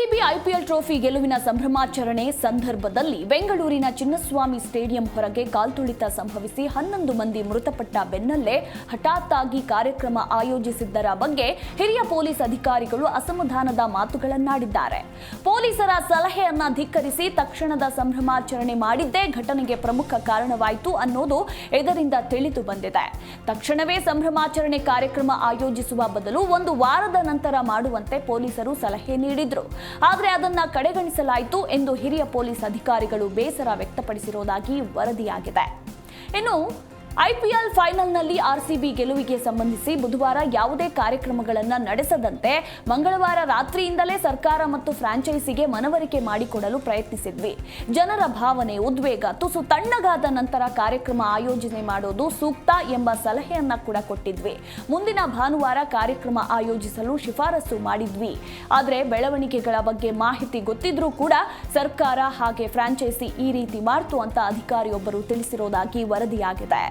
RCB IPL trophy ಗೆಲುವಿನ ಸಂಭ್ರಮಾಚರಣೆ ಸಂದರ್ಭದಲ್ಲಿ ಬೆಂಗಳೂರಿನ ಚಿನ್ನಸ್ವಾಮಿ ಸ್ಟೇಡಿಯಂ ಹೊರಗೆ ಕಾಲ್ತುಳಿತ ಸಂಭವಿಸಿ 11 ಮಂದಿ ಮೃತಪಟ್ಟ ಬೆನ್ನಲ್ಲೇ ಹಠಾತ್ ಆಗಿ ಕಾರ್ಯಕ್ರಮ ಆಯೋಜಿಸಿದ್ದರ ಬಗ್ಗೆ ಹಿರಿಯ ಪೊಲೀಸ್ ಅಧಿಕಾರಿಗಳು ಅಸಮಾಧಾನದ ಮಾತುಗಳನ್ನಾಡಿದ್ದಾರೆ. ಪೊಲೀಸರ ಸಲಹೆಯನ್ನ ಧಿಕ್ಕರಿಸಿ ತಕ್ಷಣದ ಸಂಭ್ರಮಾಚರಣೆ ಮಾಡಿದ್ದೇ ಘಟನೆಗೆ ಪ್ರಮುಖ ಕಾರಣವಾಯಿತು ಅನ್ನೋದು ಇದರಿಂದ ತಿಳಿದು ಬಂದಿದೆ. ತಕ್ಷಣವೇ ಸಂಭ್ರಮಾಚರಣೆ ಕಾರ್ಯಕ್ರಮ ಆಯೋಜಿಸುವ ಬದಲು ಒಂದು ವಾರದ ನಂತರ ಮಾಡುವಂತೆ ಪೊಲೀಸರು ಸಲಹೆ ನೀಡಿದ್ರು. ಆದರೆ ಅದನ್ನ ಕಡೆಗಣಿಸಲಾಯಿತು ಎಂದು ಹಿರಿಯ ಪೊಲೀಸ್ ಅಧಿಕಾರಿಗಳು ಬೇಸರ ವ್ಯಕ್ತಪಡಿಸಿರುವುದಾಗಿ ವರದಿಯಾಗಿದೆ. ಇನ್ನು ಐಪಿಎಲ್ ಫೈನಲ್ನಲ್ಲಿ ಆರ್ಸಿಬಿ ಗೆಲುವಿಗೆ ಸಂಬಂಧಿಸಿ ಬುಧವಾರ ಯಾವುದೇ ಕಾರ್ಯಕ್ರಮಗಳನ್ನು ನಡೆಸದಂತೆ ಮಂಗಳವಾರ ರಾತ್ರಿಯಿಂದಲೇ ಸರ್ಕಾರ ಮತ್ತು ಫ್ರಾಂಚೈಸಿಗೆ ಮನವರಿಕೆ ಮಾಡಿಕೊಡಲು ಪ್ರಯತ್ನಿಸಿದ್ವಿ. ಜನರ ಭಾವನೆ, ಉದ್ವೇಗ ತುಸು ತಣ್ಣಗಾದ ನಂತರ ಕಾರ್ಯಕ್ರಮ ಆಯೋಜನೆ ಮಾಡೋದು ಸೂಕ್ತ ಎಂಬ ಸಲಹೆಯನ್ನ ಕೂಡ ಕೊಟ್ಟಿದ್ವಿ. ಮುಂದಿನ ಭಾನುವಾರ ಕಾರ್ಯಕ್ರಮ ಆಯೋಜಿಸಲು ಶಿಫಾರಸು ಮಾಡಿದ್ವಿ. ಆದರೆ ಬೆಳವಣಿಗೆಗಳ ಬಗ್ಗೆ ಮಾಹಿತಿ ಗೊತ್ತಿದ್ರೂ ಕೂಡ ಸರ್ಕಾರ ಹಾಗೆ ಫ್ರಾಂಚೈಸಿ ಈ ರೀತಿ ಮಾಡ್ತು ಅಂತ ಅಧಿಕಾರಿಯೊಬ್ಬರು ತಿಳಿಸಿರೋದಾಗಿ ವರದಿಯಾಗಿದೆ.